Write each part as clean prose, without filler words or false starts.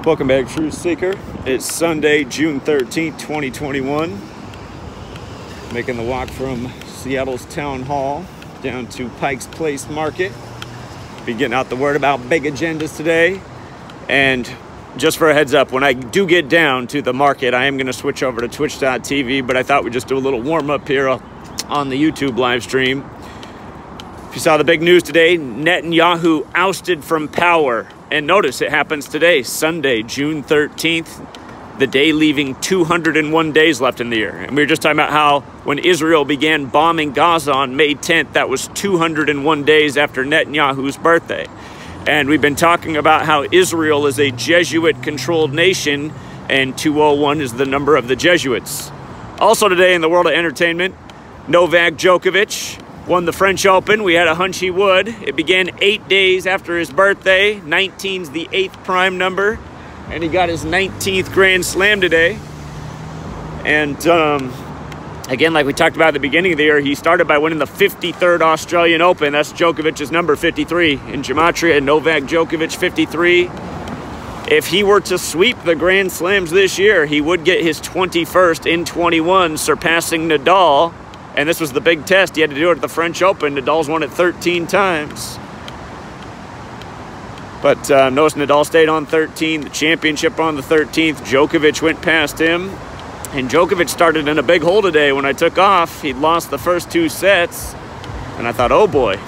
Welcome back, Truth Seeker. It's Sunday, June 13th, 2021. Making the walk from Seattle's Town Hall down to Pike's Place Market. Be getting out the word about big agendas today. And just for a heads up, when I do get down to the market, I am going to switch over to twitch.tv, but I thought we'd just do a little warm-up here on the YouTube live stream. If you saw the big news today, Netanyahu ousted from power. And notice it happens today, Sunday, June 13th, the day leaving 201 days left in the year. And we were just talking about how when Israel began bombing Gaza on May 10th, that was 201 days after Netanyahu's birthday. And we've been talking about how Israel is a Jesuit-controlled nation, and 201 is the number of the Jesuits. Also today in the world of entertainment, Novak Djokovic won the French Open. We had a hunch he would. It began 8 days after his birthday. 19's the 8th prime number. And he got his 19th Grand Slam today. And again, like we talked about at the beginning of the year, he started by winning the 53rd Australian Open. That's Djokovic's number 53. In Gematria, Novak Djokovic 53. If he were to sweep the Grand Slams this year, he would get his 21st in 21, surpassing Nadal. And this was the big test. He had to do it at the French Open. Nadal's won it 13 times. But notice Nadal stayed on 13, the championship on the 13th. Djokovic went past him. And Djokovic started in a big hole today. When I took off, he'd lost the first 2 sets. And I thought, oh boy,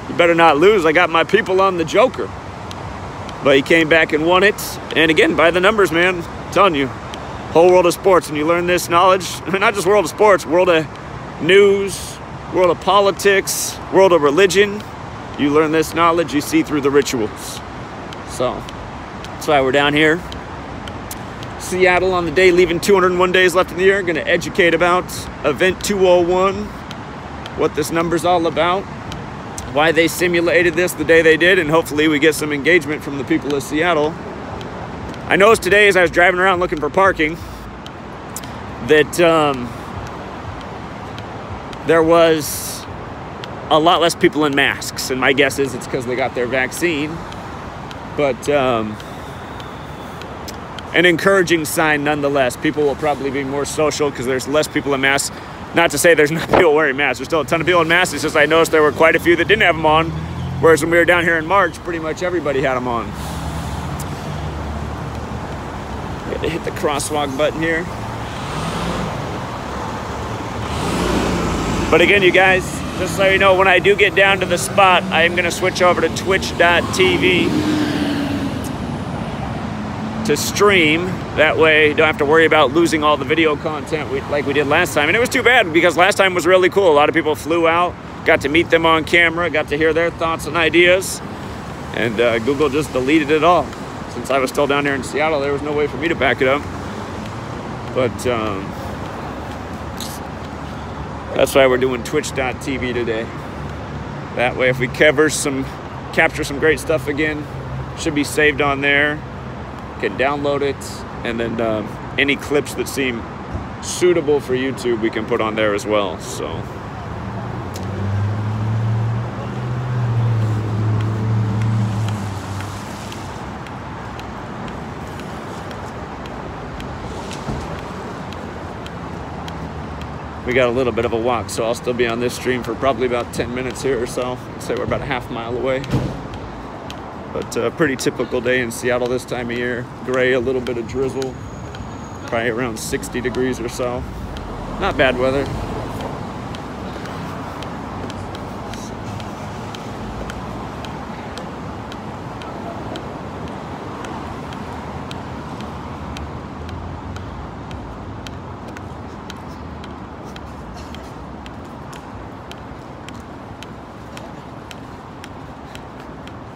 you better not lose. I got my people on the Joker. But he came back and won it. And again, by the numbers, man, I'm telling you, whole world of sports. And you learn this knowledge, not just world of sports, world of news, world of politics, world of religion. You learn this knowledge, you see through the rituals. So that's why we're down here. Seattle on the day leaving 201 days left in the year. Going to educate about Event 201, what this number's all about, why they simulated this the day they did, and hopefully we get some engagement from the people of Seattle. I noticed today as I was driving around looking for parking that there was a lot less people in masks, and my guess is it's because they got their vaccine. But an encouraging sign nonetheless. People will probably be more social because there's less people in masks. Not to say there's not people wearing masks. There's still a ton of people in masks. It's just I noticed there were quite a few that didn't have them on, whereas when we were down here in March, pretty much everybody had them on. Got to hit the crosswalk button here. But again, you guys, just so you know, when I do get down to the spot, I am going to switch over to twitch.tv to stream. That way, you don't have to worry about losing all the video content like we did last time. And it was too bad because last time was really cool. A lot of people flew out, got to meet them on camera, got to hear their thoughts and ideas. And Google just deleted it all. Since I was still down here in Seattle, there was no way for me to back it up. But that's why we're doing twitch.tv today. That way, if we capture some great stuff again, should be saved on there. Can download it, and then any clips that seem suitable for YouTube, we can put on there as well. So. We got a little bit of a walk, so I'll still be on this stream for probably about 10 minutes here or so. I'd say we're about a half mile away. But a pretty typical day in Seattle this time of year. Gray, a little bit of drizzle. Probably around 60 degrees or so. Not bad weather.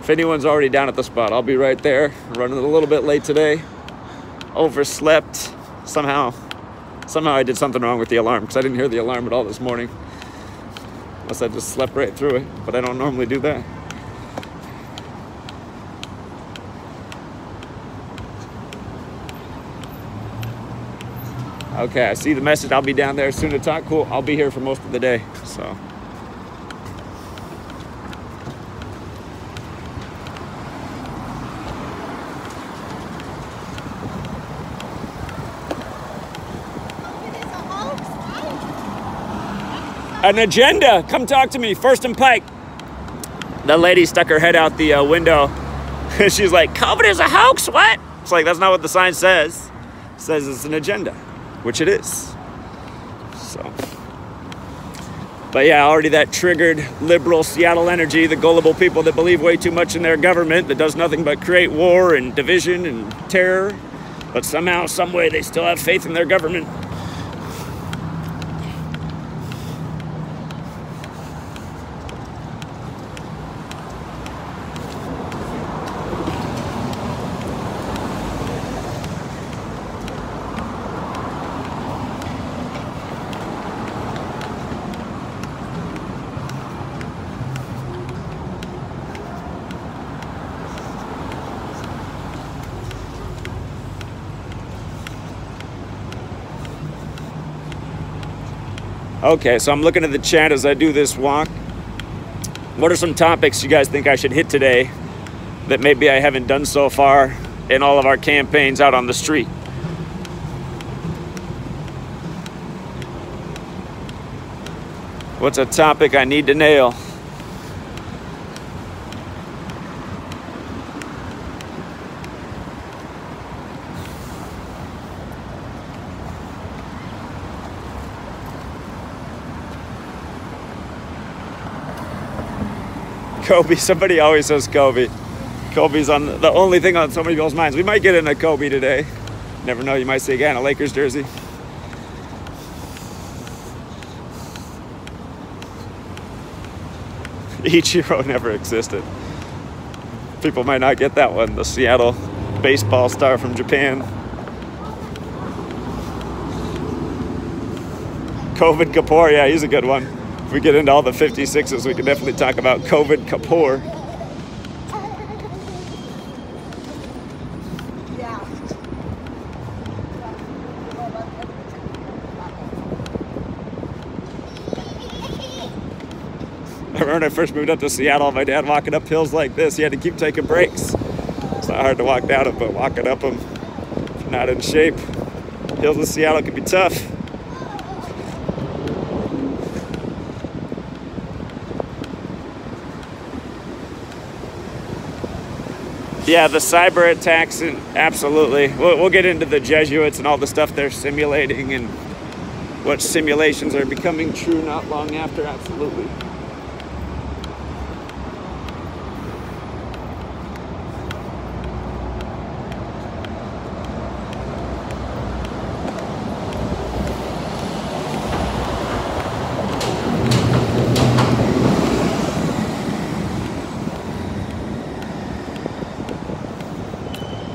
If anyone's already down at the spot, I'll be right there. Running a little bit late today. Overslept. Somehow I did something wrong with the alarm because I didn't hear the alarm at all this morning. Unless I just slept right through it, but I don't normally do that. Okay, I see the message. I'll be down there soon to talk. Cool. I'll be here for most of the day, so. An agenda. Come talk to me. First and Pike. The lady stuck her head out the window. She's like, COVID is a hoax. What? It's like, that's not what the sign says. It says it's an agenda, which it is. So, but yeah, already that triggered liberal Seattle energy, the gullible people that believe way too much in their government that does nothing but create war and division and terror. But somehow, some way, they still have faith in their government. Okay, so I'm looking at the chat as I do this walk. What are some topics you guys think I should hit today that maybe I haven't done so far in all of our campaigns out on the street? What's a topic I need to nail? Kobe, somebody always says Kobe. Kobe's on the only thing on so many people's minds. We might get in a Kobe today. Never know, you might see again a Lakers jersey. Ichiro never existed. People might not get that one. The Seattle baseball star from Japan. COVID Kapoor, yeah, he's a good one. If we get into all the 56s, we can definitely talk about COVID Kapoor. I remember when I first moved up to Seattle, my dad walking up hills like this, he had to keep taking breaks. It's not hard to walk down them, but walking up them, if you're not in shape, hills in Seattle can be tough. Yeah, the cyber attacks, and absolutely. We'll get into the Jesuits and all the stuff they're simulating and what simulations are becoming true not long after, absolutely.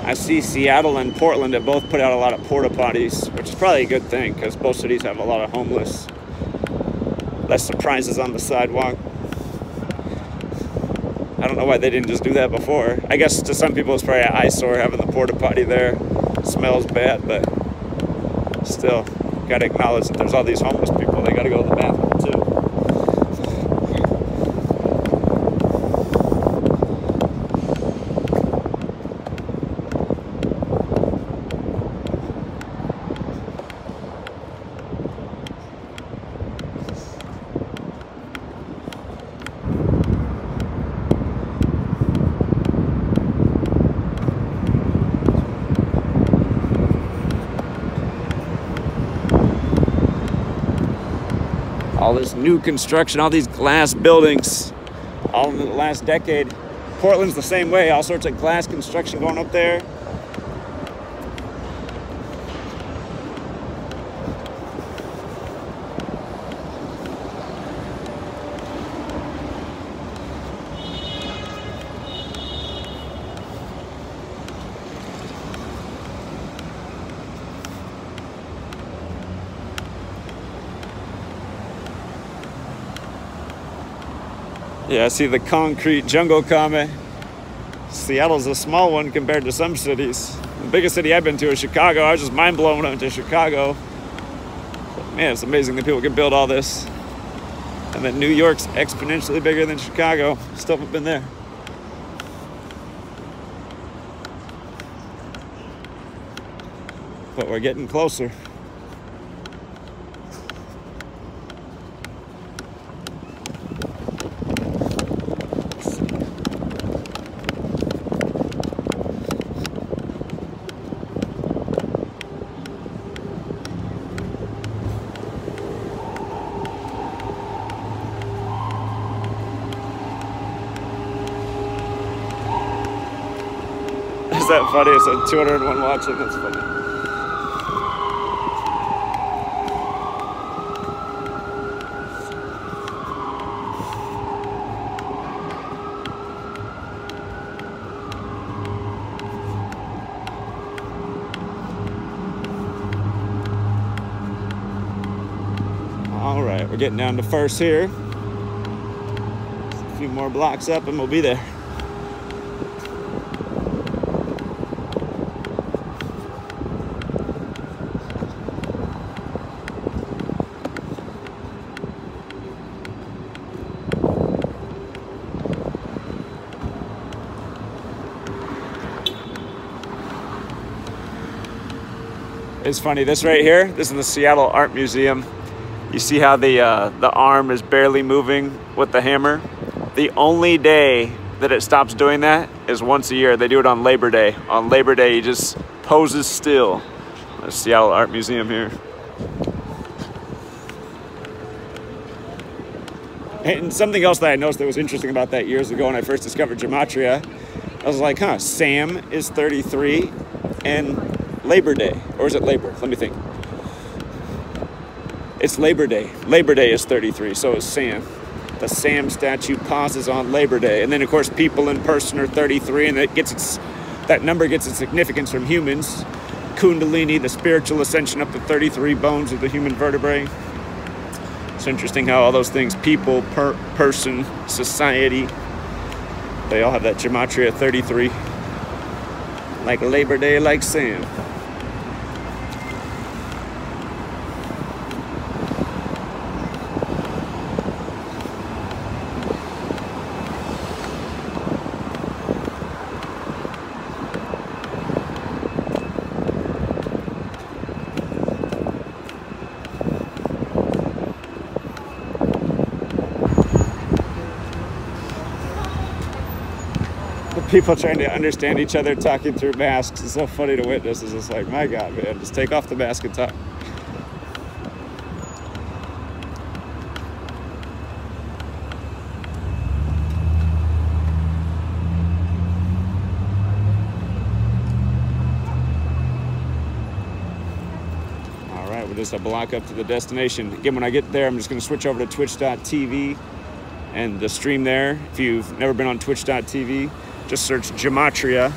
I see Seattle and Portland have both put out a lot of porta potties, which is probably a good thing because both cities have a lot of homeless. Less surprises on the sidewalk. I don't know why they didn't just do that before. I guess to some people it's probably an eyesore having the porta potty there. It smells bad, but still, gotta acknowledge that there's all these homeless people. They gotta go to the bathroom too. All this new construction, all these glass buildings, all in the last decade. Portland's the same way, all sorts of glass construction going up there. Yeah, I see the concrete jungle comment. Seattle's a small one compared to some cities. The biggest city I've been to is Chicago. I was just mind blown when I went to Chicago. But man, it's amazing that people can build all this. And that New York's exponentially bigger than Chicago. Still haven't been there. But we're getting closer. that funny? It said 201 watching. That's funny. All right, we're getting down to First here. A few more blocks up and we'll be there. It's funny, this right here, this is the Seattle Art Museum. You see how the arm is barely moving with the hammer? The only day that it stops doing that is once a year. They do it on Labor Day. On Labor Day, he just poses still. The Seattle Art Museum here. And something else that I noticed that was interesting about that years ago when I first discovered Gematria, I was like, huh, Sam is 33 and Labor Day, or is it Labor? Let me think. It's Labor Day. Labor Day is 33, so is Sam. The Sam statue pauses on Labor Day. And then, of course, people in person are 33, and that number gets its significance from humans. Kundalini, the spiritual ascension up to 33 bones of the human vertebrae. It's interesting how all those things, people, person, society, they all have that Gematria 33. Like Labor Day, like Sam. People trying to understand each other talking through masks is so funny to witness. It's just like, my God, man, just take off the mask and talk. All right, we're just a block up to the destination. Again, when I get there, I'm just going to switch over to twitch.tv and the stream there. If you've never been on twitch.tv, just search Gematria.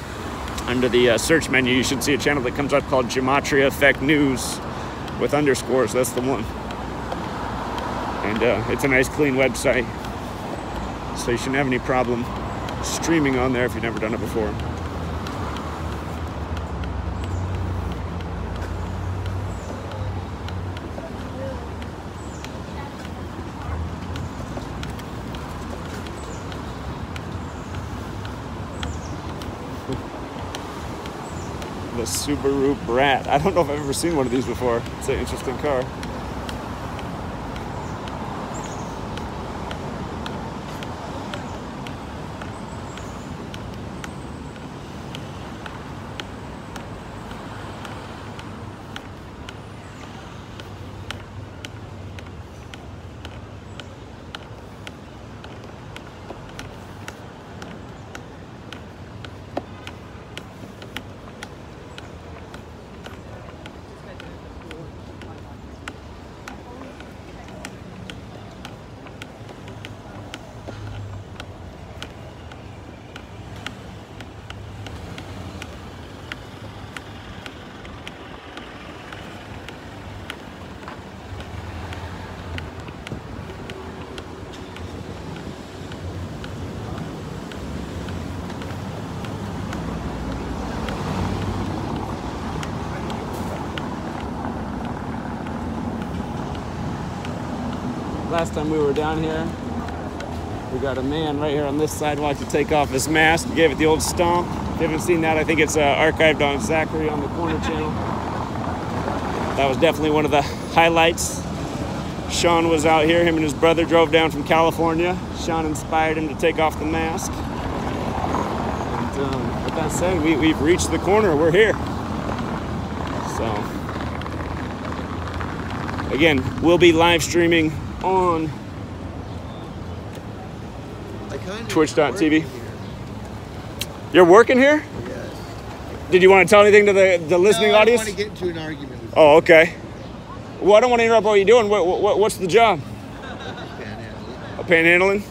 Under the search menu, you should see a channel that comes up called GematriaEffectNews with underscores. That's the one. And it's a nice, clean website. So you shouldn't have any problem streaming on there if you've never done it before. The Subaru Brat. I don't know if I've ever seen one of these before. It's an interesting car. Last time we were down here, we got a man right here on this sidewalk to take off his mask. He gave it the old stomp. If you haven't seen that, I think it's archived on Zachary on the Corner channel. That was definitely one of the highlights. Sean was out here. Him and his brother drove down from California. Sean inspired him to take off the mask. And with that said, we've reached the corner. We're here. So, again, we'll be live streaming on twitch.tv. You're working here? Yes. Did you want to tell anything to the listening audience? I don't want to get into an argument with you. Oh, okay. Well, I don't want to interrupt what you're doing. What's the job? Panhandling. A panhandling?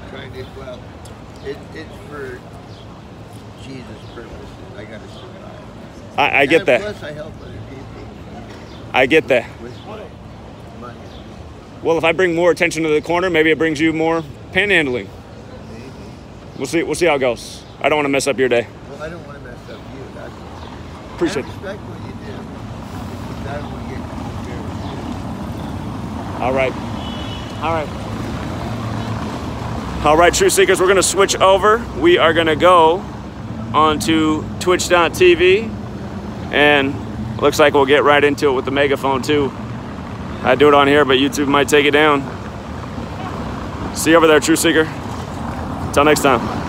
Trying to, well, it's for Jesus' purposes. I got to survive. I get that. Plus, I help other people. I get that. With my money. Well, if I bring more attention to the corner, maybe it brings you more panhandling. Maybe. We'll see how it goes. I don't want to mess up your day. Well, I don't want to mess up you. That's Appreciate I it. respect what you do. But I don't want to get interfered with you. All right. All right. All right, Truth Seekers, we're going to switch over. We are going to go onto twitch.tv, and looks like we'll get right into it with the megaphone too. I do it on here, but YouTube might take it down. See you over there, Truth Seeker. Until next time.